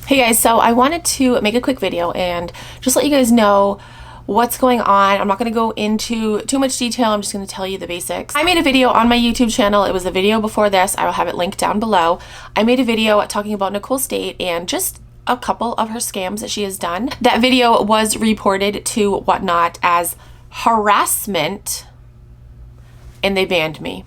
Hey guys, so I wanted to make a quick video and just let you guys know what's going on. I'm not going to go into too much detail. I'm just going to tell you the basics. I made a video on my YouTube channel. It was a video before this. I will have it linked down below. I made a video talking about Nicole State and just a couple of her scams that she has done. That video was reported to Whatnot as harassment and they banned me.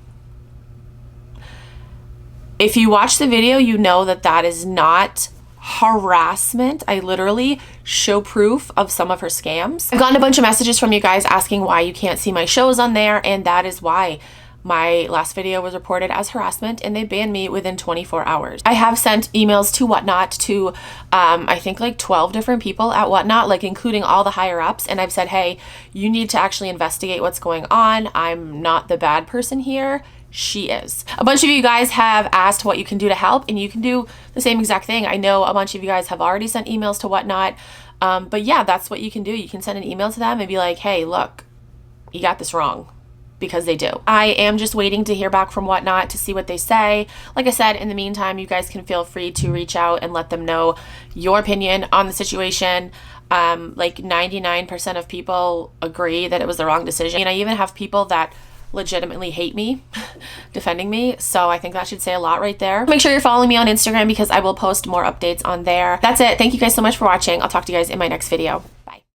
If you watch the video, you know that that is not harassment. I literally show proof of some of her scams. I've gotten a bunch of messages from you guys asking why you can't see my shows on there, and that is why. My last video was reported as harassment and they banned me within 24 hours. I have sent emails to Whatnot to I think like 12 different people at Whatnot, like including all the higher ups, and I've said, hey, you need to actually investigate what's going on. I'm not the bad person here. She is. A bunch of you guys have asked what you can do to help, and you can do the same exact thing. I know a bunch of you guys have already sent emails to Whatnot, but yeah, that's what you can do. You can send an email to them and be like, hey, look, you got this wrong, because they do. I am just waiting to hear back from Whatnot to see what they say. Like I said, in the meantime, you guys can feel free to reach out and let them know your opinion on the situation. Like 99% of people agree that it was the wrong decision. And I even have people that legitimately hate me defending me, so I think that should say a lot right there. Make sure you're following me on Instagram because I will post more updates on there. That's it. Thank you guys so much for watching. I'll talk to you guys in my next video.